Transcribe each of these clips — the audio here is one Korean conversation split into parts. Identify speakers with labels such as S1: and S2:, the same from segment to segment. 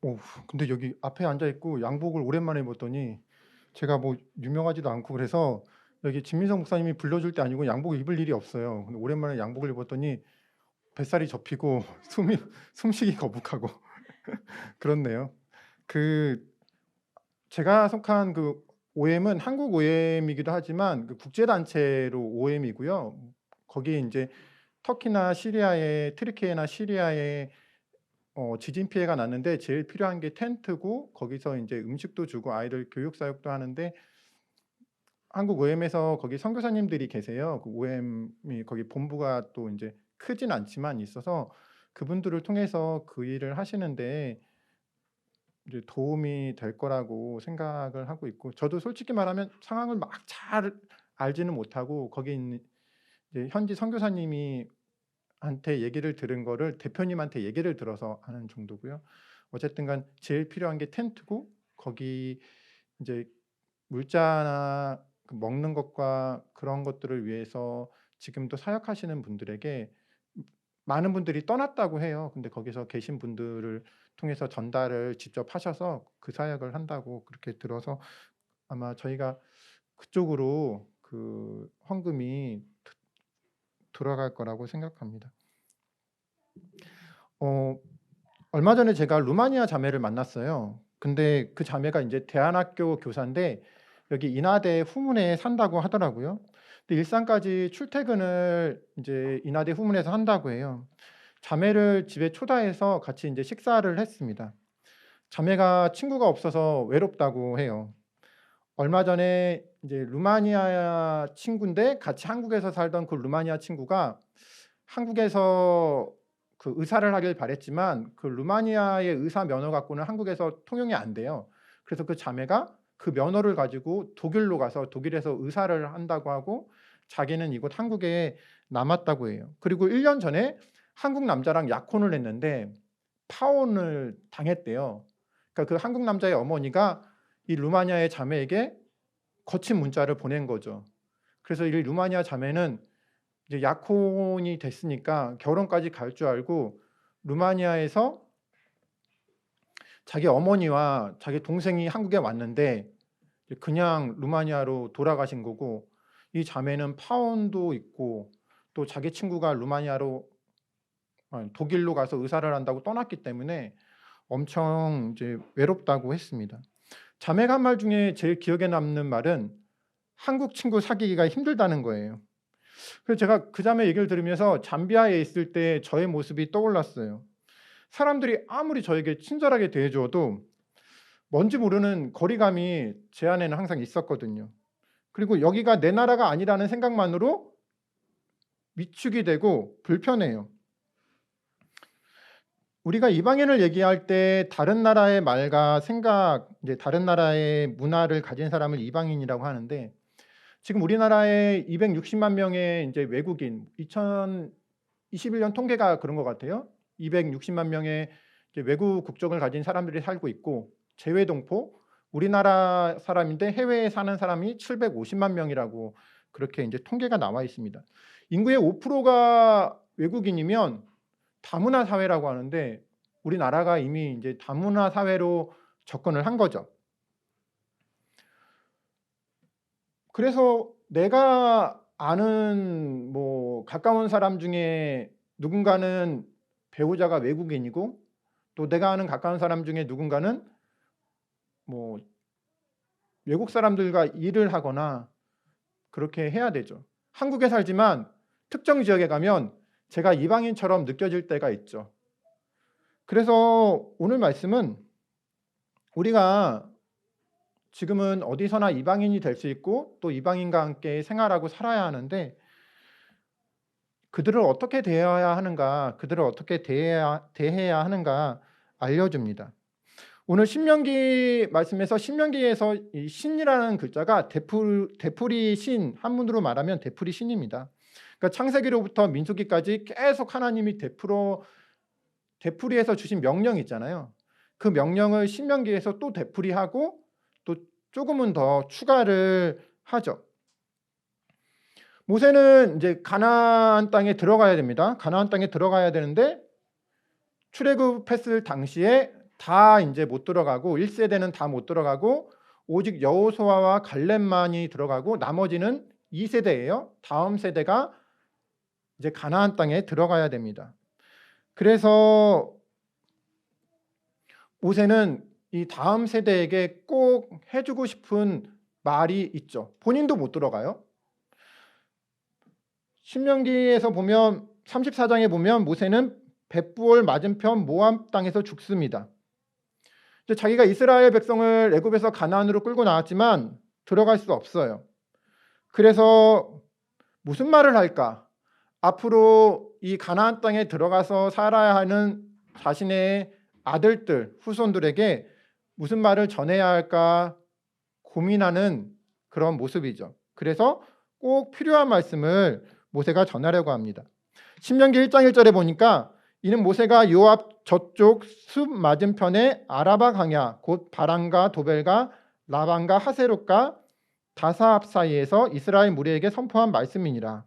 S1: 어 근데 여기 앞에 앉아 있고 양복을 오랜만에 입었더니 제가 뭐 유명하지도 않고 그래서 여기 진민성 목사님이 불러줄 때 아니고 양복을 입을 일이 없어요. 근데 오랜만에 양복을 입었더니 뱃살이 접히고 숨이 숨쉬기 거북하고 그렇네요. 그 제가 속한 그 OM은 한국 OM이기도 하지만 그 국제 단체로 OM이고요. 거기에 인제 터키나 시리아에 트르키예나 시리아에 지진 피해가 났는데 제일 필요한 게 텐트고 거기서 인제 음식도 주고 아이들 교육 사역도 하는데 한국 OM에서 거기 선교사님들이 계세요. 그 OM이 거기 본부가 또 인제 크진 않지만 있어서 그분들을 통해서 그 일을 하시는데 이제 도움이 될 거라고 생각을 하고 있고 저도 솔직히 말하면 상황을 막 잘 알지는 못하고 거기 있는 이제 현지 선교사님이 한테 얘기를 들은 거를 대표님한테 얘기를 들어서 하는 정도고요. 어쨌든 간 제일 필요한 게 텐트고 거기 인제 물자나 그 먹는 것과 그런 것들을 위해서 지금도 사역하시는 분들에게 많은 분들이 떠났다고 해요. 근데 거기서 계신 분들을 통해서 전달을 직접 하셔서 그 사역을 한다고 그렇게 들어서 아마 저희가 그쪽으로 그 헌금이 들어갈 거라고 생각합니다. 어 얼마 전에 제가 루마니아 자매를 만났어요. 근데 그 자매가 인제 대안학교 교사인데 여기 인하대 후문에 산다고 하더라고요. 근데 일산까지 출퇴근을 인제 인하대 후문에서 한다고 해요. 자매를 집에 초대해서 같이 인제 식사를 했습니다. 자매가 친구가 없어서 외롭다고 해요. 얼마 전에 인제 루마니아 친구인데 같이 한국에서 살던 그 루마니아 친구가 한국에서 그 의사를 하길 바랬지만 그 루마니아의 의사 면허 갖고는 한국에서 통용이 안 돼요. 그래서 그 자매가 그 면허를 가지고 독일로 가서 독일에서 의사를 한다고 하고 자기는 이곳 한국에 남았다고 해요. 그리고 1년 전에 한국 남자랑 약혼을 했는데 파혼을 당했대요. 그러니까 그 한국 남자의 어머니가 이 루마니아의 자매에게 거친 문자를 보낸 거죠. 그래서 이 루마니아 자매는 이제 약혼이 됐으니까 결혼까지 갈 줄 알고 루마니아에서 자기 어머니와 자기 동생이 한국에 왔는데 이제 그냥 루마니아로 돌아가신 거고 이 자매는 파혼도 있고 또 자기 친구가 루마니아로 독일로 가서 의사를 한다고 떠났기 때문에 엄청 이제 외롭다고 했습니다. 자매가 한 말 중에 제일 기억에 남는 말은 "한국 친구 사귀기가 힘들다."는 거예요. 그래서 제가 그 자매 얘기를 들으면서 잠비아에 있을 때 저의 모습이 떠올랐어요. 사람들이 아무리 저에게 친절하게 대해 줘도 뭔지 모르는 거리감이 제 안에는 항상 있었거든요. 그리고 여기가 내 나라가 아니라는 생각만으로 위축이 되고 불편해요. 우리가 이방인을 얘기할 때 다른 나라의 말과 생각 이제 다른 나라의 문화를 가진 사람을 이방인이라고 하는데 지금 우리나라에 260만 명의 인제 외국인 2021년 통계가 그런 것 같아요. 260만 명의 이제 외국 국적을 가진 사람들이 살고 있고 재외동포 우리나라 사람인데 해외에 사는 사람이 750만 명이라고 그렇게 인제 통계가 나와 있습니다. 인구의 5%가 외국인이면 다문화 사회라고 하는데 우리나라가 이미 인제 다문화 사회로 접근을 한 거죠. 그래서 내가 아는 뭐 가까운 사람 중에 누군가는 배우자가 외국인이고 또 내가 아는 가까운 사람 중에 누군가는 뭐 외국 사람들과 일을 하거나 그렇게 해야 되죠. 한국에 살지만 특정 지역에 가면 제가 이방인처럼 느껴질 때가 있죠. 그래서 오늘 말씀은 우리가 지금은 어디서나 이방인이 될 수 있고 또 이방인과 함께 생활하고 살아야 하는데 그들을 어떻게 대해야 하는가, 그들을 어떻게 대해야 하는가 알려줍니다. 오늘 신명기 말씀에서 신명기에서 이 신이라는 글자가 되풀이 신, 한문으로 말하면 되풀이 신입니다. 그러니까 창세기로부터 민수기까지 계속 하나님이 되풀이해서 주신 명령이 있잖아요. 그 명령을 신명기에서 또 되풀이하고 또 조금은 더 추가를 하죠. 모세는 이제 가나안 땅에 들어가야 됩니다. 가나안 땅에 들어가야 되는데 출애굽했을 당시에 다 이제 못 들어가고 1세대는 다 못 들어가고 오직 여호수아와 갈렙만이 들어가고 나머지는 2세대예요. 다음 세대가 이제 가나안 땅에 들어가야 됩니다. 그래서 모세는 이 다음 세대에게 꼭 해주고 싶은 말이 있죠. 본인도 못 들어가요. 신명기에서 보면 34장에 보면 모세는 벳부올 맞은편 모압 땅에서 죽습니다. 자기가 이스라엘 백성을 애굽에서 가나안으로 끌고 나왔지만 들어갈 수 없어요. 그래서 무슨 말을 할까? 앞으로 이 가나안 땅에 들어가서 살아야 하는 자신의 아들들, 후손들에게 무슨 말을 전해야 할까 고민하는 그런 모습이죠. 그래서 꼭 필요한 말씀을 모세가 전하려고 합니다. 신명기 1장 1절에 보니까 이는 모세가 요압 저쪽 숲 맞은편에 아라바 강야 곧 바란과 도벨과 라반과 하세롯과 다사압 사이에서 이스라엘 무리에게 선포한 말씀이니라.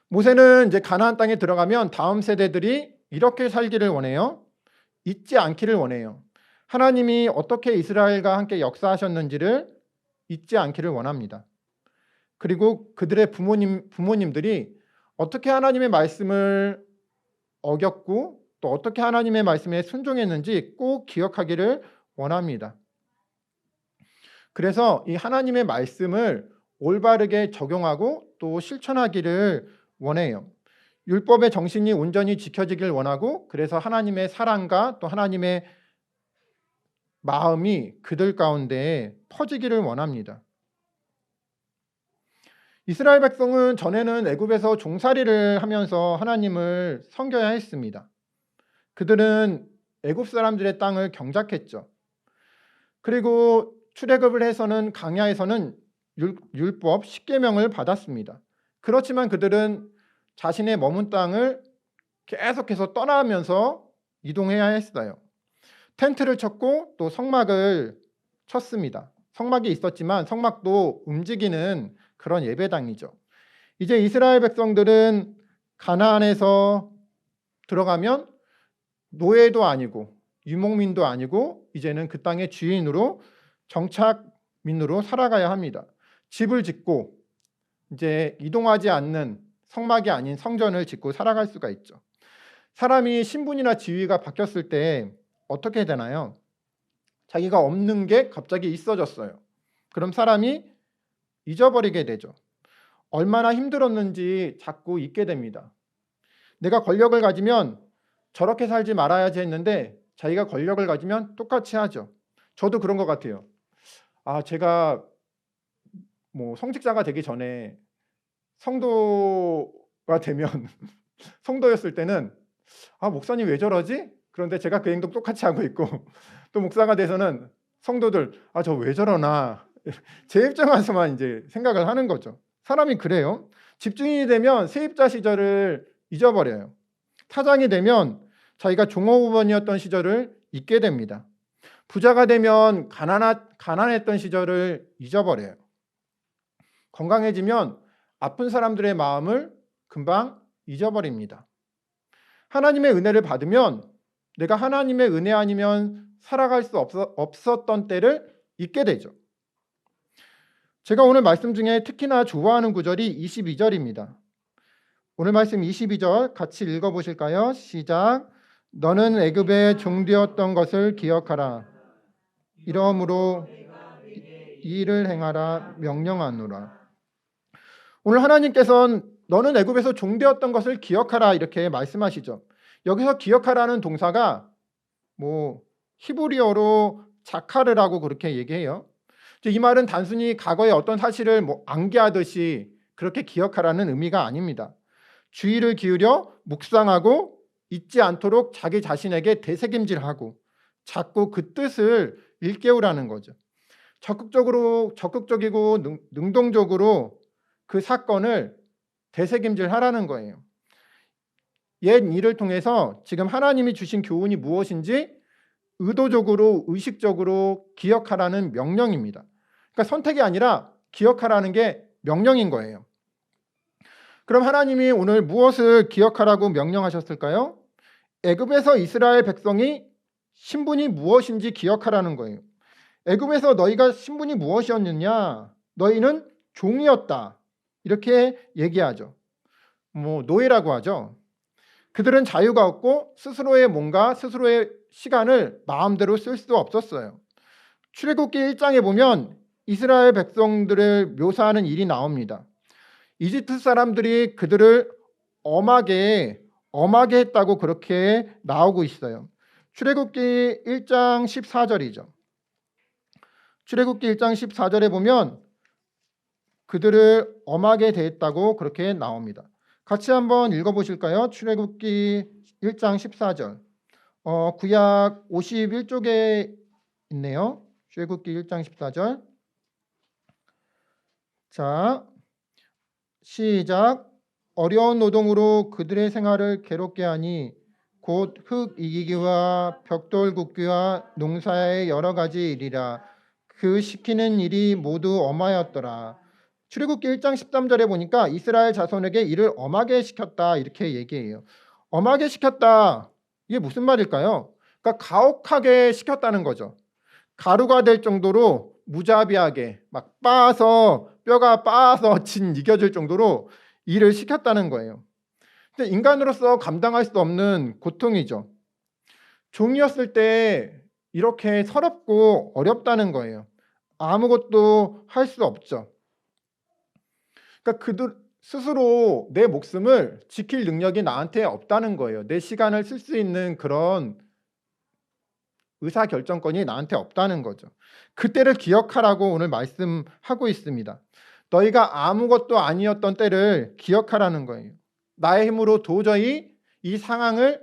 S1: 모세는 이제 가나안 땅에 들어가면 다음 세대들이 이렇게 살기를 원해요. 잊지 않기를 원해요. 하나님이 어떻게 이스라엘과 함께 역사하셨는지를 잊지 않기를 원합니다. 그리고 그들의 부모님들이 어떻게 하나님의 말씀을 어겼고 또 어떻게 하나님의 말씀에 순종했는지 꼭 기억하기를 원합니다. 그래서 이 하나님의 말씀을 올바르게 적용하고 또 실천하기를 원해요. 율법의 정신이 온전히 지켜지길 원하고 그래서 하나님의 사랑과 또 하나님의 마음이 그들 가운데 퍼지기를 원합니다. 이스라엘 백성은 전에는 애굽에서 종살이를 하면서 하나님을 섬겨야 했습니다. 그들은 애굽 사람들의 땅을 경작했죠. 그리고 출애굽을 해서는 강야에서는 율법 10계명을 받았습니다. 그렇지만 그들은 자신의 머문 땅을 계속해서 떠나면서 이동해야 했어요. 텐트를 쳤고 또 성막을 쳤습니다. 성막이 있었지만 성막도 움직이는 그런 예배당이죠. 이제 이스라엘 백성들은 가나안에서 들어가면 노예도 아니고 유목민도 아니고 이제는 그 땅의 주인으로 정착민으로 살아가야 합니다. 집을 짓고 이제 이동하지 않는 성막이 아닌 성전을 짓고 살아갈 수가 있죠. 사람이 신분이나 지위가 바뀌었을 때 어떻게 되나요? 자기가 없는 게 갑자기 있어졌어요. 그럼 사람이 잊어버리게 되죠. 얼마나 힘들었는지 자꾸 잊게 됩니다. 내가 권력을 가지면 저렇게 살지 말아야지 했는데 자기가 권력을 가지면 똑같이 하죠. 저도 그런 것 같아요. 제가 성직자가 되기 전에 성도가 되면 성도였을 때는 목사님 왜 저러지? 그런데 제가 그 행동 똑같이 하고 있고 또 목사가 돼서는 성도들 저 왜 저러나 제 입장에서만 이제 생각을 하는 거죠. 사람이 그래요. 집주인이 되면 세입자 시절을 잊어버려요. 타장이 되면 자기가 종업원이었던 시절을 잊게 됩니다. 부자가 되면 가난했던 시절을 잊어버려요. 건강해지면 아픈 사람들의 마음을 금방 잊어버립니다. 하나님의 은혜를 받으면 내가 하나님의 은혜 아니면 살아갈 수 없었던 때를 잊게 되죠. 제가 오늘 말씀 중에 특히나 좋아하는 구절이 22절입니다. 오늘 말씀 22절 같이 읽어보실까요? 시작. 너는 애굽에 종되었던 것을 기억하라. 이러므로 이 일을 행하라 명령하노라. 오늘 하나님께서는 너는 애굽에서 종되었던 것을 기억하라 이렇게 말씀하시죠. 여기서 기억하라는 동사가 히브리어로 자카르라고 그렇게 얘기해요. 이 말은 단순히 과거의 어떤 사실을 암기하듯이 그렇게 기억하라는 의미가 아닙니다. 주의를 기울여 묵상하고 잊지 않도록 자기 자신에게 되새김질하고 자꾸 그 뜻을 일깨우라는 거죠. 적극적이고 능동적으로 그 사건을 되새김질하라는 거예요. 옛 일을 통해서 지금 하나님이 주신 교훈이 무엇인지 의도적으로 의식적으로 기억하라는 명령입니다. 그러니까 선택이 아니라 기억하라는 게 명령인 거예요. 그럼 하나님이 오늘 무엇을 기억하라고 명령하셨을까요? 애굽에서 이스라엘 백성이 신분이 무엇인지 기억하라는 거예요. 애굽에서 너희가 신분이 무엇이었느냐? 너희는 종이었다. 이렇게 얘기하죠. 뭐 노예라고 하죠. 그들은 자유가 없고 스스로의 뭔가 스스로의 시간을 마음대로 쓸 수 없었어요. 출애굽기 1장에 보면 이스라엘 백성들을 묘사하는 일이 나옵니다. 이집트 사람들이 그들을 엄하게 했다고 그렇게 나오고 있어요. 출애굽기 1장 14절이죠. 출애굽기 1장 14절에 보면 그들을 엄하게 대했다고 그렇게 나옵니다. 같이 한번 읽어보실까요? 출애굽기 1장 14절. 구약 51쪽에 있네요. 출애굽기 1장 14절. 자, 시작. 어려운 노동으로 그들의 생활을 괴롭게 하니 곧 흙 이기기와 벽돌 굽기와 농사의 여러 가지 일이라. 그 시키는 일이 모두 엄하였더라. 출애굽기 1장 13절에 보니까 이스라엘 자손에게 일을 엄하게 시켰다 이렇게 얘기해요. 엄하게 시켰다. 이게 무슨 말일까요? 그러니까 가혹하게 시켰다는 거죠. 가루가 될 정도로 무자비하게 막 뼈가 빻아서 진 이겨질 정도로 일을 시켰다는 거예요. 근데 인간으로서 감당할 수 없는 고통이죠. 종이었을 때 이렇게 서럽고 어렵다는 거예요. 아무것도 할 수 없죠. 그러니까 그들 스스로 내 목숨을 지킬 능력이 나한테 없다는 거예요. 내 시간을 쓸 수 있는 그런 의사결정권이 나한테 없다는 거죠. 그때를 기억하라고 오늘 말씀하고 있습니다. 너희가 아무것도 아니었던 때를 기억하라는 거예요. 나의 힘으로 도저히 이 상황을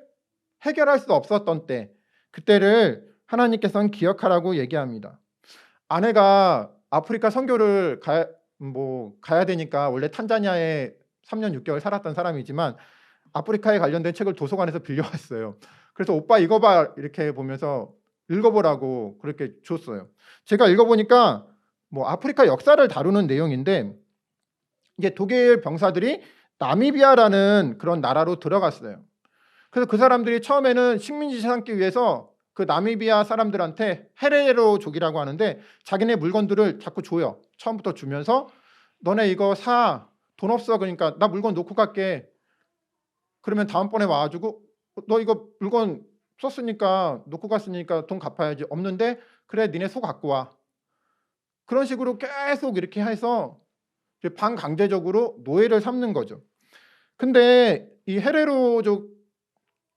S1: 해결할 수 없었던 때, 그때를 하나님께서는 기억하라고 얘기합니다. 아내가 아프리카 선교를 가야 되니까 원래 탄자니아에 3년 6개월 살았던 사람이지만 아프리카에 관련된 책을 도서관에서 빌려왔어요. 그래서 오빠 이거 봐 이렇게 보면서 읽어보라고 그렇게 줬어요. 제가 읽어보니까 뭐 아프리카 역사를 다루는 내용인데 이게 독일 병사들이 나미비아라는 그런 나라로 들어갔어요. 그래서 그 사람들이 처음에는 식민지 삼기 위해서 그 나미비아 사람들한테 헤레로족이라고 하는데 자기네 물건들을 자꾸 줘요. 처음부터 주면서 너네 이거 사. 돈 없어. 그러니까 나 물건 놓고 갈게. 그러면 다음번에 와가지고 너 이거 물건 썼으니까 놓고 갔으니까 돈 갚아야지. 없는데 그래 니네 소 갖고 와. 그런 식으로 계속 이렇게 해서 반강제적으로 노예를 삼는 거죠. 근데 이 헤레로족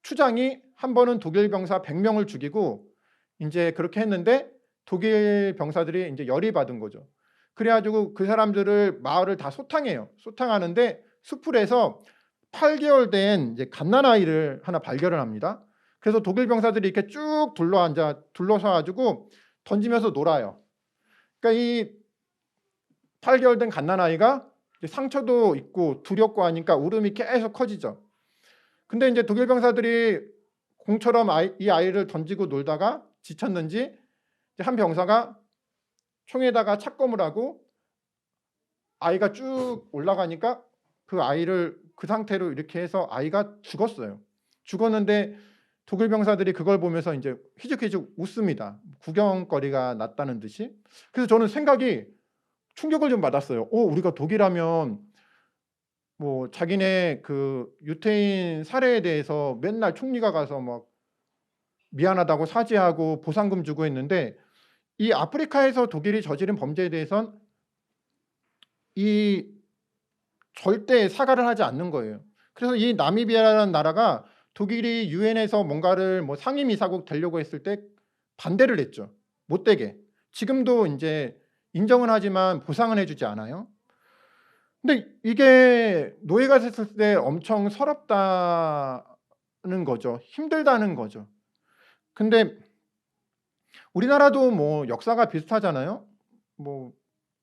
S1: 추장이 한 번은 독일 병사 100명을 죽이고 이제 그렇게 했는데 독일 병사들이 이제 열이 받은 거죠. 그래가지고 그 사람들을 마을을 다 소탕해요. 소탕하는데 수풀에서 8개월 된 이제 갓난아이를 하나 발견을 합니다. 그래서 독일 병사들이 이렇게 쭉 둘러서가지고 던지면서 놀아요. 그러니까 이 8개월 된 갓난아이가 상처도 있고 두렵고 하니까 울음이 계속 커지죠. 근데 이제 독일 병사들이 공처럼 이 아이를 던지고 놀다가 지쳤는지 한 병사가 총에다가 착검을 하고 아이가 쭉 올라가니까 그 아이를 그 상태로 이렇게 해서 아이가 죽었어요. 죽었는데 독일 병사들이 그걸 보면서 이제 휘죽휘죽 웃습니다. 구경거리가 났다는 듯이. 그래서 저는 생각이 충격을 좀 받았어요. 우리가 독일하면 뭐 자기네 그 유태인 살해에 대해서 맨날 총리가 가서 막 미안하다고 사죄하고 보상금 주고 했는데 이 아프리카에서 독일이 저지른 범죄에 대해선 이 절대 사과를 하지 않는 거예요. 그래서 이 나미비아라는 나라가 독일이 유엔에서 뭔가를 뭐 상임이사국 되려고 했을 때 반대를 했죠. 못 되게. 지금도 이제 인정은 하지만 보상은 해주지 않아요. 근데 이게 노예가 됐을 때 엄청 서럽다는 거죠. 힘들다는 거죠. 근데 우리나라도 뭐 역사가 비슷하잖아요. 뭐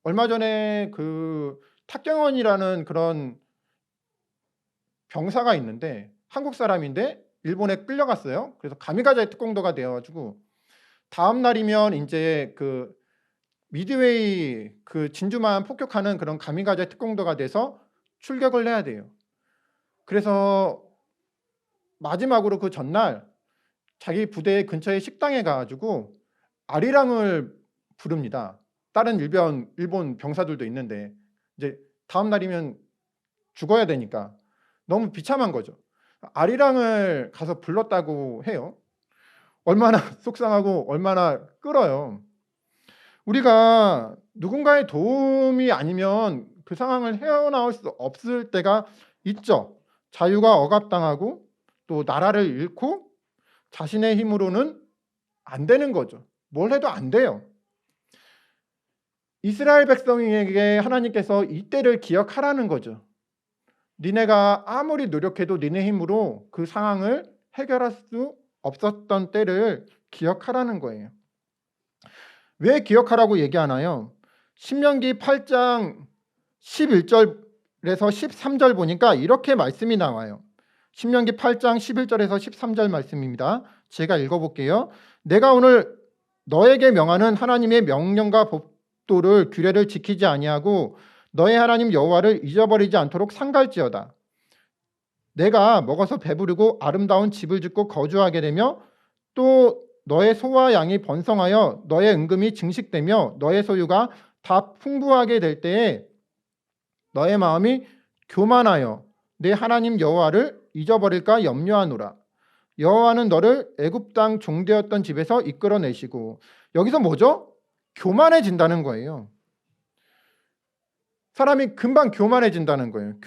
S1: 얼마 전에 그 탁경원이라는 그런 병사가 있는데 한국 사람인데 일본에 끌려갔어요. 그래서 가미가제 특공대가 되어가지고 다음 날이면 이제 그 미드웨이 그 진주만 폭격하는 그런 가미가제 특공대가 돼서 출격을 해야 돼요. 그래서 마지막으로 그 전날 자기 부대 근처의 식당에 가가지고 아리랑을 부릅니다. 다른 일본 병사들도 있는데 이제 다음 날이면 죽어야 되니까 너무 비참한 거죠. 아리랑을 가서 불렀다고 해요. 얼마나 속상하고 얼마나 끌어요. 우리가 누군가의 도움이 아니면 그 상황을 헤어나올 수 없을 때가 있죠. 자유가 억압당하고 또 나라를 잃고 자신의 힘으로는 안 되는 거죠. 뭘 해도 안 돼요. 이스라엘 백성에게 하나님께서 이때를 기억하라는 거죠. 니네가 아무리 노력해도 니네 힘으로 그 상황을 해결할 수 없었던 때를 기억하라는 거예요. 왜 기억하라고 얘기하나요? 신명기 8장 11절에서 13절 보니까 이렇게 말씀이 나와요. 신명기 8장 11절에서 13절 말씀입니다. 제가 읽어볼게요. 내가 오늘 너에게 명하는 하나님의 명령과 법도를 규례를 지키지 아니하고 너의 하나님 여호와를 잊어버리지 않도록 상갈지어다. 내가 먹어서 배부르고 아름다운 집을 짓고 거주하게 되며 또 너의 소와 양이 번성하여 너의 은금이 증식되며 너의 소유가 다 풍부하게 될 때에 너의 마음이 교만하여 내 하나님 여호와를 잊어버릴까 염려하노라. 여호와는 너를 애굽 땅 종되었던 집에서 이끌어내시고, 여기서 뭐죠? 교만해진다는 거예요. 사람이 금방 교만해진다는 거예요.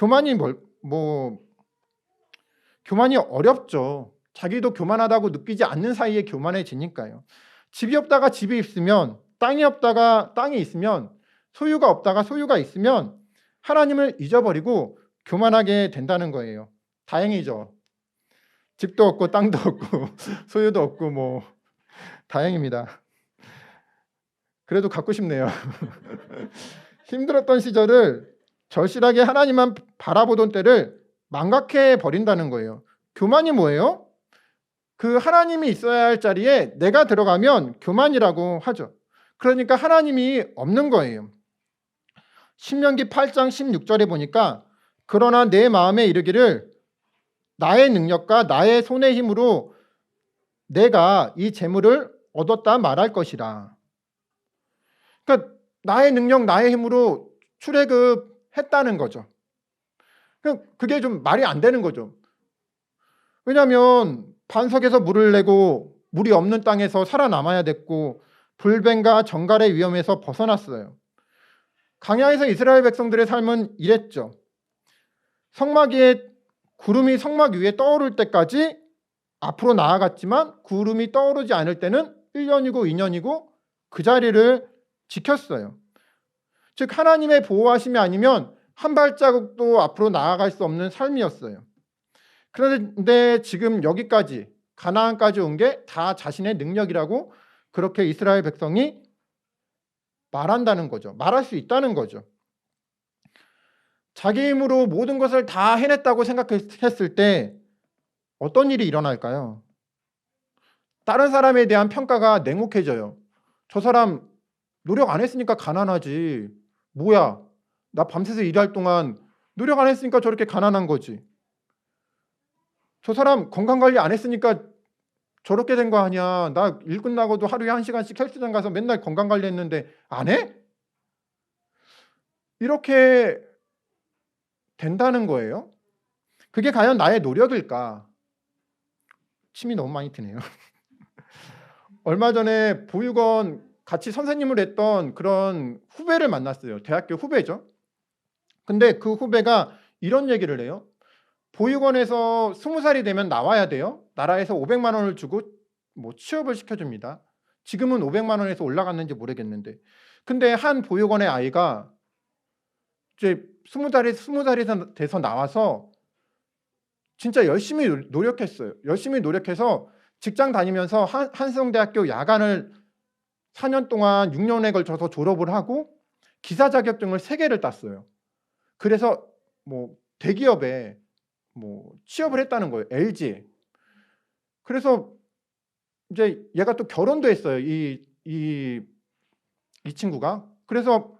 S1: 교만이 어렵죠. 자기도 교만하다고 느끼지 않는 사이에 교만해지니까요. 집이 없다가 집이 있으면, 땅이 없다가 땅이 있으면, 소유가 없다가 소유가 있으면 하나님을 잊어버리고 교만하게 된다는 거예요. 다행이죠. 집도 없고 땅도 없고 소유도 없고 다행입니다. 그래도 갖고 싶네요. 힘들었던 시절을 절실하게 하나님만 바라보던 때를 망각해 버린다는 거예요. 교만이 뭐예요? 그 하나님이 있어야 할 자리에 내가 들어가면 교만이라고 하죠. 그러니까 하나님이 없는 거예요. 신명기 8장 16절에 보니까 그러나 내 마음에 이르기를 나의 능력과 나의 손의 힘으로 내가 이 재물을 얻었다 말할 것이라. 그러니까 나의 능력, 나의 힘으로 출애굽했다는 거죠. 그게 좀 말이 안 되는 거죠. 왜냐하면 반석에서 물을 내고 물이 없는 땅에서 살아남아야 됐고 불뱀과 정갈의 위험에서 벗어났어요. 광야에서 이스라엘 백성들의 삶은 이랬죠. 구름이 성막 위에 떠오를 때까지 앞으로 나아갔지만 구름이 떠오르지 않을 때는 1년이고 2년이고 그 자리를 지켰어요. 즉 하나님의 보호하심이 아니면 한 발자국도 앞으로 나아갈 수 없는 삶이었어요. 그런데 지금 여기까지 가나안까지 온 게 다 자신의 능력이라고 그렇게 이스라엘 백성이 말한다는 거죠. 말할 수 있다는 거죠. 자기 힘으로 모든 것을 다 해냈다고 생각했을 때 어떤 일이 일어날까요? 다른 사람에 대한 평가가 냉혹해져요. 저 사람 노력 안 했으니까 가난하지. 뭐야? 나 밤새서 일할 동안 노력 안 했으니까 저렇게 가난한 거지. 저 사람 건강관리 안 했으니까 저렇게 된 거 아니야. 나 일 끝나고도 하루에 1시간씩 헬스장 가서 맨날 건강관리 했는데 안 해? 이렇게 된다는 거예요. 그게 과연 나의 노력일까? 침이 너무 많이 드네요. 얼마 전에 보육원 같이 선생님을 했던 그런 후배를 만났어요. 대학교 후배죠. 근데 그 후배가 이런 얘기를 해요. 보육원에서 20살이 되면 나와야 돼요. 나라에서 500만 원을 주고 취업을 시켜줍니다. 지금은 500만 원에서 올라갔는지 모르겠는데. 근데 한 보육원의 아이가 이제 20살이 돼서 나와서 진짜 열심히 노력했어요. 열심히 노력해서 직장 다니면서 한성대학교 야간을 4년 동안 6년에 걸쳐서 졸업을 하고 기사 자격증을 3개를 땄어요. 그래서 대기업에 취업을 했다는 거예요. LG에. 그래서 이제 얘가 또 결혼도 했어요. 이 친구가. 그래서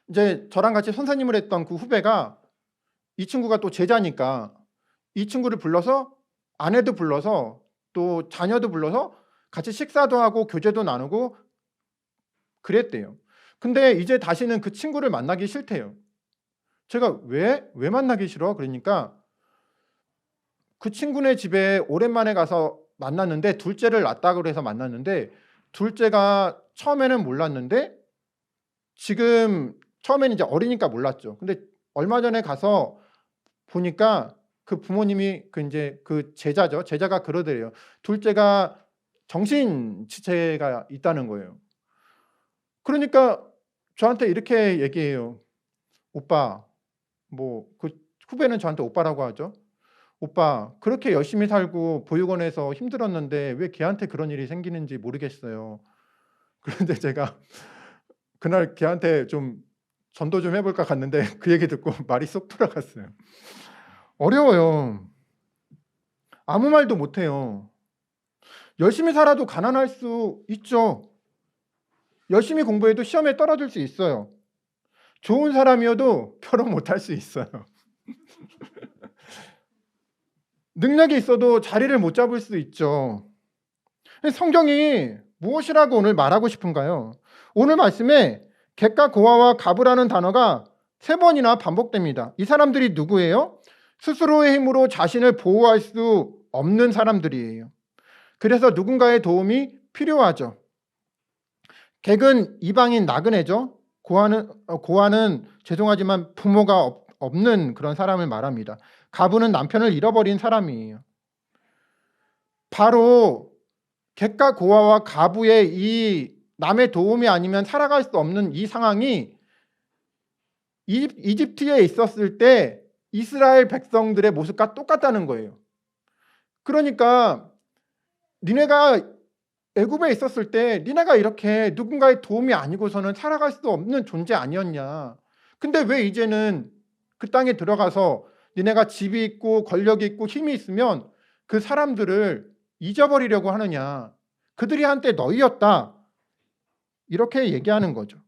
S1: 이제 저랑 같이 선생님을 했던 그 후배가 이 친구가 또 제자니까 이 친구를 불러서 아내도 불러서 또 자녀도 불러서 같이 식사도 하고 교제도 나누고 그랬대요. 근데 이제 다시는 그 친구를 만나기 싫대요. 제가 왜 만나기 싫어? 그러니까 그 친구네 집에 오랜만에 가서 만났는데 둘째를 낳았다고 그래서 만났는데 둘째가 처음에는 몰랐는데 지금 처음에는 이제 어리니까 몰랐죠. 근데 얼마 전에 가서 보니까 그 부모님이 그 제자죠. 제자가 그러더래요. 둘째가 정신지체가 있다는 거예요. 그러니까 저한테 이렇게 얘기해요. 오빠, 뭐 그 후배는 저한테 오빠라고 하죠. 오빠, 그렇게 열심히 살고 보육원에서 힘들었는데 왜 걔한테 그런 일이 생기는지 모르겠어요. 그런데 제가 그날 걔한테 좀 전도 좀 해볼까 갔는데 그 얘기 듣고 말이 쏙 돌아갔어요. 어려워요. 아무 말도 못해요. 열심히 살아도 가난할 수 있죠. 열심히 공부해도 시험에 떨어질 수 있어요. 좋은 사람이어도 결혼 못할 수 있어요. 능력이 있어도 자리를 못 잡을 수 있죠. 성경이 무엇이라고 오늘 말하고 싶은가요? 오늘 말씀에 객과 고아와 가부라는 단어가 3번이나 반복됩니다. 이 사람들이 누구예요? 스스로의 힘으로 자신을 보호할 수 없는 사람들이에요. 그래서 누군가의 도움이 필요하죠. 객은 이방인 나그네죠. 고아는 죄송하지만 부모가 없는 그런 사람을 말합니다. 가부는 남편을 잃어버린 사람이에요. 바로 객과 고아와 가부의 이 남의 도움이 아니면 살아갈 수 없는 이 상황이 이집트에 있었을 때 이스라엘 백성들의 모습과 똑같다는 거예요. 그러니까 니네가 애굽에 있었을 때 니네가 이렇게 누군가의 도움이 아니고서는 살아갈 수 없는 존재 아니었냐. 근데 왜 이제는 그 땅에 들어가서 니네가 집이 있고 권력이 있고 힘이 있으면 그 사람들을 잊어버리려고 하느냐. 그들이 한때 너희였다. 이렇게 얘기하는 거죠.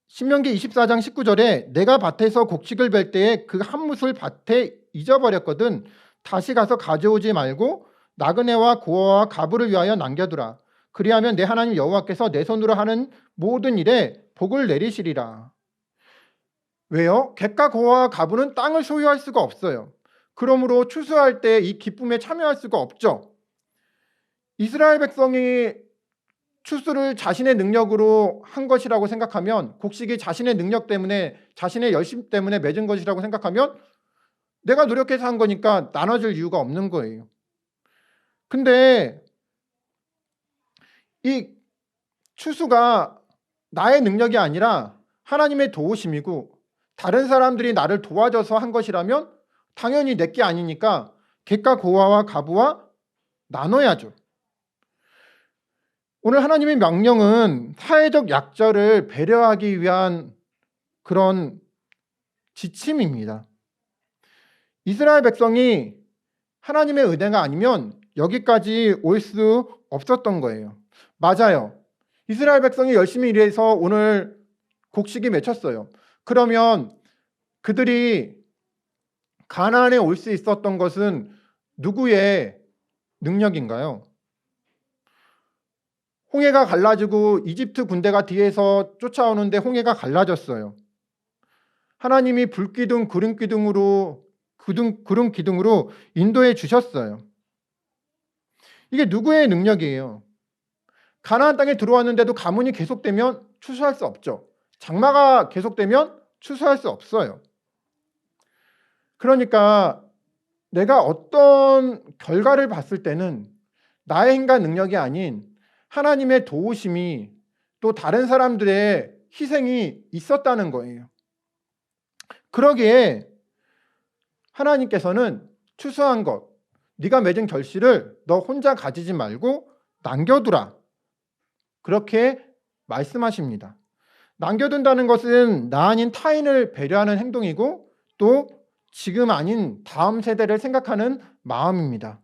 S1: 신명기 24장 19절에 내가 밭에서 곡식을 벨 때에 그 한 뭇을 밭에 잊어버렸거든 다시 가서 가져오지 말고 나그네와 고아와 가부를 위하여 남겨두라. 그리하면 내 하나님 여호와께서 내 손으로 하는 모든 일에 복을 내리시리라. 왜요? 객과 고아와 가부는 땅을 소유할 수가 없어요. 그러므로 추수할 때 이 기쁨에 참여할 수가 없죠. 이스라엘 백성이 추수를 자신의 능력으로 한 것이라고 생각하면, 곡식이 자신의 능력 때문에, 자신의 열심 때문에 맺은 것이라고 생각하면 내가 노력해서 한 거니까 나눠줄 이유가 없는 거예요. 근데 이 추수가 나의 능력이 아니라 하나님의 도우심이고 다른 사람들이 나를 도와줘서 한 것이라면 당연히 내게 아니니까 객과 고아와 가부와 나눠야죠. 오늘 하나님의 명령은 사회적 약자를 배려하기 위한 그런 지침입니다. 이스라엘 백성이 하나님의 은혜가 아니면 여기까지 올 수 없었던 거예요. 맞아요. 이스라엘 백성이 열심히 일해서 오늘 곡식이 맺혔어요. 그러면 그들이 가나안에 올 수 있었던 것은 누구의 능력인가요? 홍해가 갈라지고 이집트 군대가 뒤에서 쫓아오는데 홍해가 갈라졌어요. 하나님이 불기둥, 구름 기둥으로 인도해 주셨어요. 이게 누구의 능력이에요? 가나안 땅에 들어왔는데도 가뭄이 계속되면 추수할 수 없죠. 장마가 계속되면 추수할 수 없어요. 그러니까 내가 어떤 결과를 봤을 때는 나의 힘과 능력이 아닌 하나님의 도우심이 또 다른 사람들의 희생이 있었다는 거예요. 그러기에 하나님께서는 추수한 것, 네가 맺은 결실을 너 혼자 가지지 말고 남겨두라. 그렇게 말씀하십니다. 남겨둔다는 것은 나 아닌 타인을 배려하는 행동이고 또 지금 아닌 다음 세대를 생각하는 마음입니다.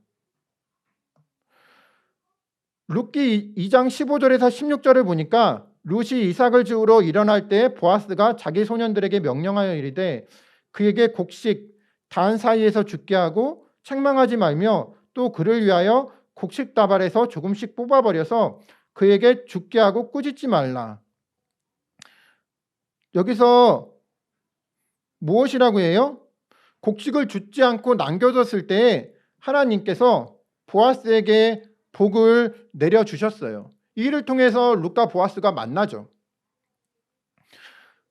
S1: 룻기 2장 15절에서 16절을 보니까 룻이 이삭을 지우러 일어날 때 보아스가 자기 소년들에게 명령하여 이르되 그에게 곡식 단 사이에서 죽게 하고 책망하지 말며 또 그를 위하여 곡식다발에서 조금씩 뽑아버려서 그에게 죽게 하고 꾸짖지 말라. 여기서 무엇이라고 해요? 곡식을 줍지 않고 남겨뒀을 때 하나님께서 보아스에게 복을 내려주셨어요. 이 일을 통해서 룻과 보아스가 만나죠.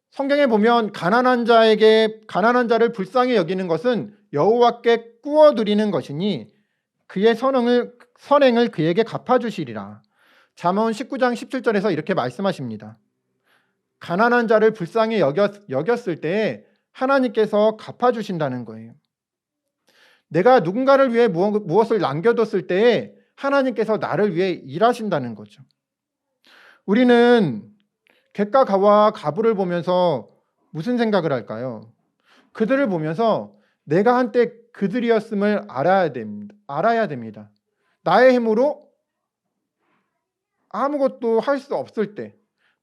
S1: 성경에 보면 가난한 자를 불쌍히 여기는 것은 여호와께 꾸어드리는 것이니 그의 선행을 그에게 갚아주시리라. 잠언 19장 17절에서 이렇게 말씀하십니다. 가난한 자를 불쌍히 여겼을 때 하나님께서 갚아주신다는 거예요. 내가 누군가를 위해 무엇을 남겨뒀을 때 하나님께서 나를 위해 일하신다는 거죠. 우리는 객과 가와 가부를 보면서 무슨 생각을 할까요? 그들을 보면서 내가 한때 그들이었음을 알아야 됩니다. 나의 힘으로 아무것도 할 수 없을 때,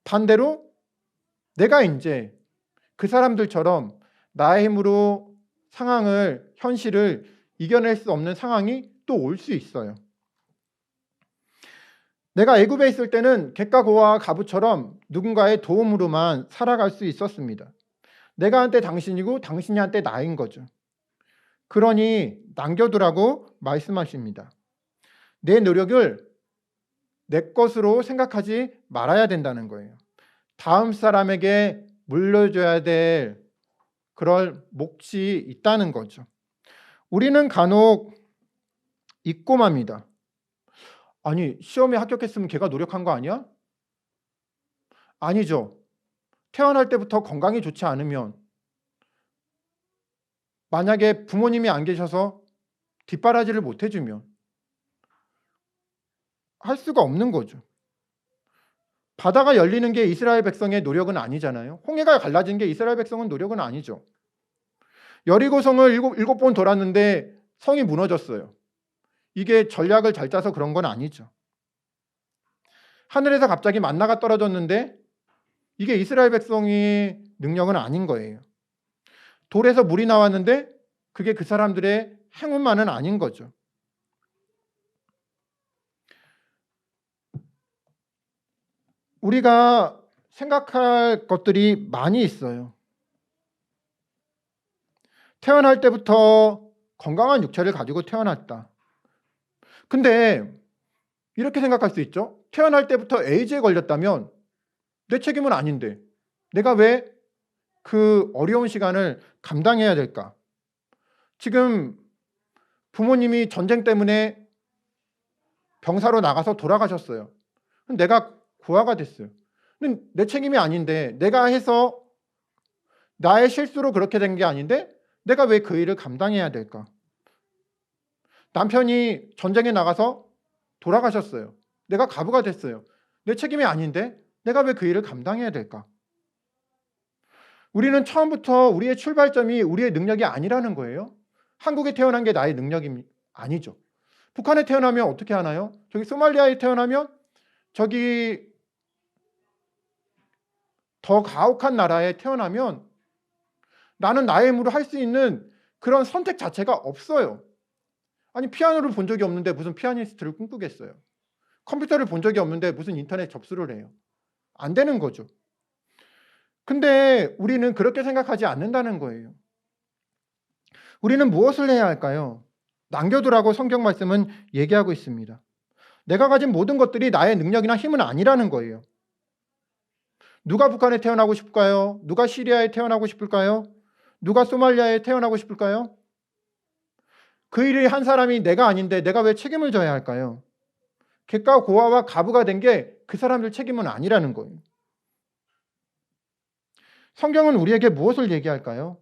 S1: 반대로 내가 이제 그 사람들처럼 나의 힘으로 현실을 이겨낼 수 없는 상황이 또 올 수 있어요. 내가 애굽에 있을 때는 객과 고와 가부처럼 누군가의 도움으로만 살아갈 수 있었습니다. 내가 한때 당신이고 당신이 한때 나인 거죠. 그러니 남겨두라고 말씀하십니다. 내 노력을 내 것으로 생각하지 말아야 된다는 거예요. 다음 사람에게 물려줘야 될 그럴 몫이 있다는 거죠. 우리는 간혹 잊고 맙니다. 아니, 시험에 합격했으면 걔가 노력한 거 아니야? 아니죠. 태어날 때부터 건강이 좋지 않으면, 만약에 부모님이 안 계셔서 뒷바라지를 못 해주면 할 수가 없는 거죠. 바다가 열리는 게 이스라엘 백성의 노력은 아니잖아요. 홍해가 갈라진 게 이스라엘 백성은 노력은 아니죠. 여리고성을 일곱 번 돌았는데 성이 무너졌어요. 이게 전략을 잘 짜서 그런 건 아니죠. 하늘에서 갑자기 만나가 떨어졌는데 이게 이스라엘 백성의 능력은 아닌 거예요. 돌에서 물이 나왔는데 그게 그 사람들의 행운만은 아닌 거죠. 우리가 생각할 것들이 많이 있어요. 태어날 때부터 건강한 육체를 가지고 태어났다. 근데 이렇게 생각할 수 있죠. 태어날 때부터 에이즈에 걸렸다면 내 책임은 아닌데 내가 왜 그 어려운 시간을 감당해야 될까? 지금 부모님이 전쟁 때문에 병사로 나가서 돌아가셨어요. 내가 고아가 됐어요. 근데 내 책임이 아닌데 내가 해서 나의 실수로 그렇게 된 게 아닌데 내가 왜 그 일을 감당해야 될까? 남편이 전쟁에 나가서 돌아가셨어요. 내가 가부가 됐어요. 내 책임이 아닌데 내가 왜 그 일을 감당해야 될까? 우리는 처음부터 우리의 출발점이 우리의 능력이 아니라는 거예요. 한국에 태어난 게 나의 능력이 아니죠. 북한에 태어나면 어떻게 하나요? 저기 소말리아에 태어나면 저기 더 가혹한 나라에 태어나면 나는 나의 힘으로 할 수 있는 그런 선택 자체가 없어요. 아니, 피아노를 본 적이 없는데 무슨 피아니스트를 꿈꾸겠어요. 컴퓨터를 본 적이 없는데 무슨 인터넷 접수를 해요. 안 되는 거죠. 근데 우리는 그렇게 생각하지 않는다는 거예요. 우리는 무엇을 해야 할까요? 남겨두라고 성경 말씀은 얘기하고 있습니다. 내가 가진 모든 것들이 나의 능력이나 힘은 아니라는 거예요. 누가 북한에 태어나고 싶을까요? 누가 시리아에 태어나고 싶을까요? 누가 소말리아에 태어나고 싶을까요? 그 일을 한 사람이 내가 아닌데 내가 왜 책임을 져야 할까요? 객과 고아와 가부가 된 게 그 사람들 책임은 아니라는 거예요. 성경은 우리에게 무엇을 얘기할까요?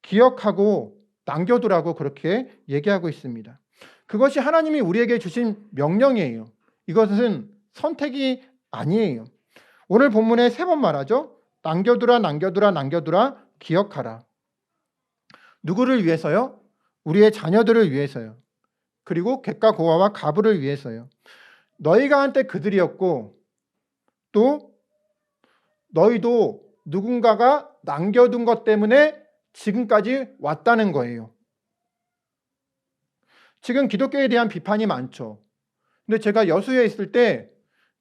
S1: 기억하고 남겨두라고 그렇게 얘기하고 있습니다. 그것이 하나님이 우리에게 주신 명령이에요. 이것은 선택이 아니에요. 오늘 본문에 3번 말하죠. 남겨두라, 남겨두라, 남겨두라, 기억하라. 누구를 위해서요? 우리의 자녀들을 위해서요. 그리고 객과 고아와 가부를 위해서요. 너희가 한때 그들이었고 또 너희도 누군가가 남겨둔 것 때문에 지금까지 왔다는 거예요. 지금 기독교에 대한 비판이 많죠. 근데 제가 여수에 있을 때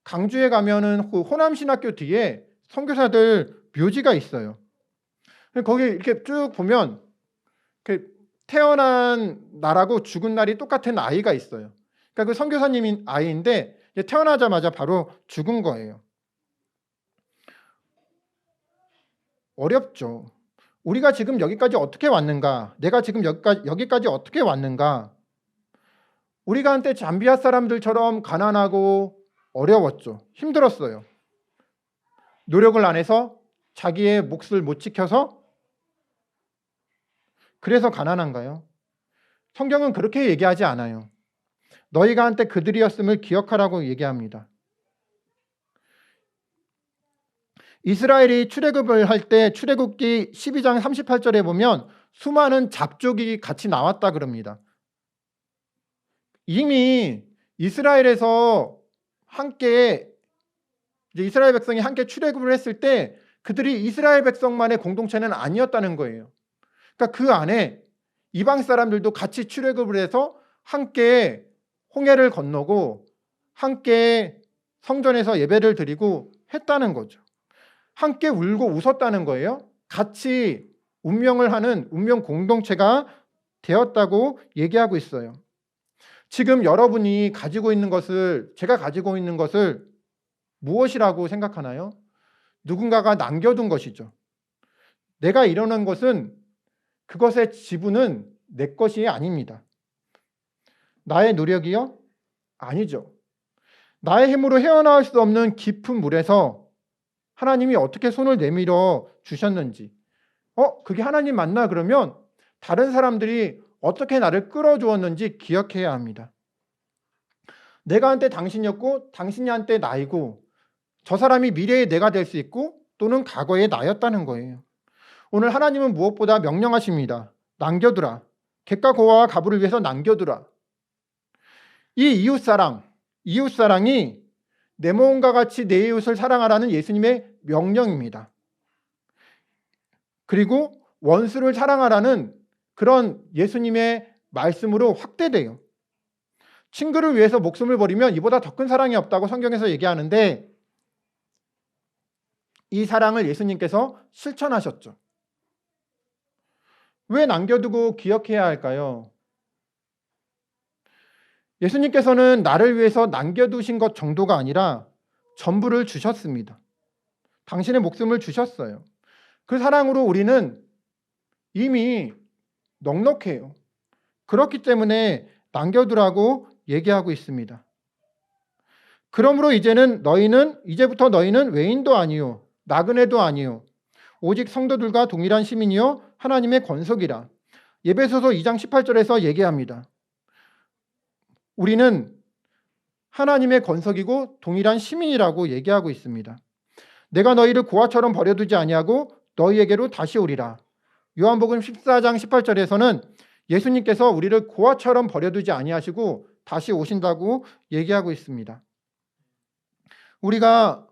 S1: 강주에 가면은 그 호남신학교 뒤에 선교사들 묘지가 있어요. 거기 이렇게 쭉 보면 태어난 날하고 죽은 날이 똑같은 아이가 있어요. 그러니까 그 선교사님인 아이인데 태어나자마자 바로 죽은 거예요. 어렵죠. 우리가 지금 여기까지 어떻게 왔는가? 내가 지금 여기까지 어떻게 왔는가? 우리가 한때 잠비아 사람들처럼 가난하고 어려웠죠. 힘들었어요. 노력을 안 해서 자기의 몫을 못 지켜서 그래서 가난한가요? 성경은 그렇게 얘기하지 않아요. 너희가 한때 그들이었음을 기억하라고 얘기합니다. 이스라엘이 출애굽을 할 때 출애굽기 12장 38절에 보면 수많은 잡족이 같이 나왔다 그럽니다. 이미 이스라엘에서 함께 이스라엘 백성이 함께 출애굽을 했을 때 그들이 이스라엘 백성만의 공동체는 아니었다는 거예요. 그러니까 그 안에 이방 사람들도 같이 출애굽을 해서 함께 홍해를 건너고 함께 성전에서 예배를 드리고 했다는 거죠. 함께 울고 웃었다는 거예요. 같이 운명을 하는 운명 공동체가 되었다고 얘기하고 있어요. 지금 여러분이 가지고 있는 것을, 제가 가지고 있는 것을 무엇이라고 생각하나요? 누군가가 남겨둔 것이죠. 내가 이뤄낸 것은 그것의 지분은 내 것이 아닙니다. 나의 노력이요? 아니죠. 나의 힘으로 헤어나올 수 없는 깊은 물에서 하나님이 어떻게 손을 내밀어 주셨는지, 그게 하나님 맞나? 그러면 다른 사람들이 어떻게 나를 끌어주었는지 기억해야 합니다. 내가 한때 당신이었고 당신이 한때 나이고 저 사람이 미래의 내가 될 수 있고 또는 과거의 나였다는 거예요. 오늘 하나님은 무엇보다 명령하십니다. 남겨두라. 객과 고아와 가부를 위해서 남겨두라. 이 이웃사랑이 내 몸과 같이 내 이웃을 사랑하라는 예수님의 명령입니다. 그리고 원수를 사랑하라는 그런 예수님의 말씀으로 확대돼요. 친구를 위해서 목숨을 버리면 이보다 더 큰 사랑이 없다고 성경에서 얘기하는데 이 사랑을 예수님께서 실천하셨죠. 왜 남겨두고 기억해야 할까요? 예수님께서는 나를 위해서 남겨두신 것 정도가 아니라 전부를 주셨습니다. 당신의 목숨을 주셨어요. 그 사랑으로 우리는 이미 넉넉해요. 그렇기 때문에 남겨두라고 얘기하고 있습니다. 그러므로 이제부터 너희는 외인도 아니요 나그네도 아니요 오직 성도들과 동일한 시민이요 하나님의 권속이라. 에베소서 2장 18절에서 얘기합니다. 우리는 하나님의 권속이고 동일한 시민이라고 얘기하고 있습니다. 내가 너희를 고아처럼 버려두지 아니하고 너희에게로 다시 오리라. 요한복음 14장 18절에서는 예수님께서 우리를 고아처럼 버려두지 아니하시고 다시 오신다고 얘기하고 있습니다. 우리가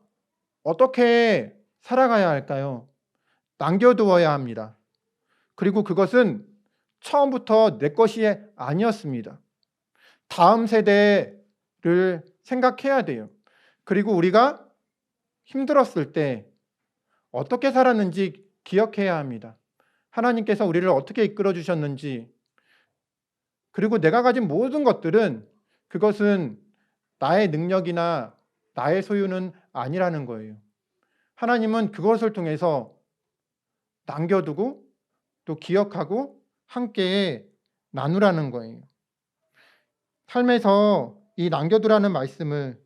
S1: 어떻게 살아가야 할까요? 남겨두어야 합니다. 그리고 그것은 처음부터 내 것이 아니었습니다. 다음 세대를 생각해야 돼요. 그리고 우리가 힘들었을 때 어떻게 살았는지 기억해야 합니다. 하나님께서 우리를 어떻게 이끌어 주셨는지, 그리고 내가 가진 모든 것들은 그것은 나의 능력이나 나의 소유는 아니라는 거예요. 하나님은 그것을 통해서 남겨두고 또 기억하고 함께 나누라는 거예요. 삶에서 이 남겨두라는 말씀을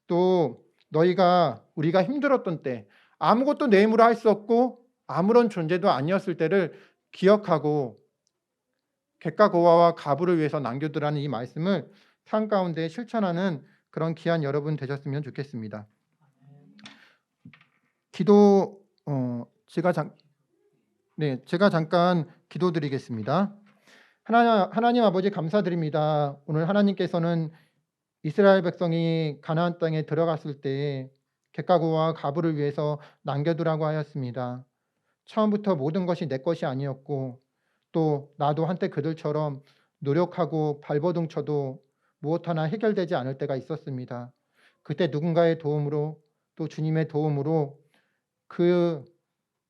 S1: 또 우리가 힘들었던 때 아무것도 내 힘으로 할 수 없고 아무런 존재도 아니었을 때를 기억하고 객과 고아와 가부를 위해서 남겨두라는 이 말씀을 삶 가운데 실천하는 그런 귀한 여러분 되셨으면 좋겠습니다. 제가 잠깐 기도드리겠습니다. 하나님 아버지 감사드립니다. 오늘 하나님께서는 이스라엘 백성이 가나안 땅에 들어갔을 때 객과 고아와 가부를 위해서 남겨두라고 하였습니다. 처음부터 모든 것이 내 것이 아니었고 또 나도 한때 그들처럼 노력하고 발버둥 쳐도 무엇 하나 해결되지 않을 때가 있었습니다. 그때 누군가의 도움으로 또 주님의 도움으로 그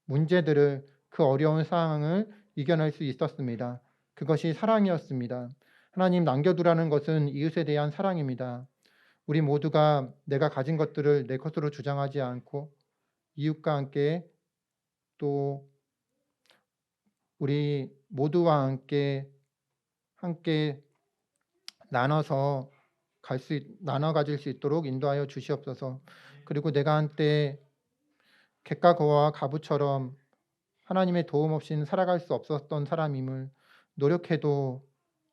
S1: 문제들을 그 어려운 상황을 이겨낼 수 있었습니다. 그것이 사랑이었습니다. 하나님 남겨두라는 것은 이웃에 대한 사랑입니다. 우리 모두가 내가 가진 것들을 내 것으로 주장하지 않고 이웃과 함께 또 우리 모두와 함께 나눠서 나눠 가질 수 있도록 인도하여 주시옵소서. 그리고 내가 한때 객과 거와 가부처럼 하나님의 도움 없이는 살아갈 수 없었던 사람임을 노력해도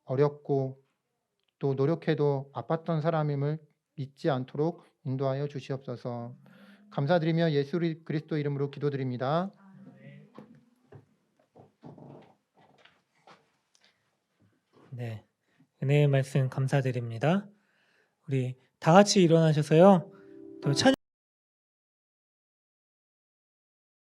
S1: 어렵고 또 노력해도 아팠던 사람임을 잊지 않도록 인도하여 주시옵소서. 감사드리며 예수 그리스도 이름으로 기도드립니다.
S2: 네, 은혜의 말씀 감사드립니다. 우리 다 같이 일어나셔서요. 또 찬양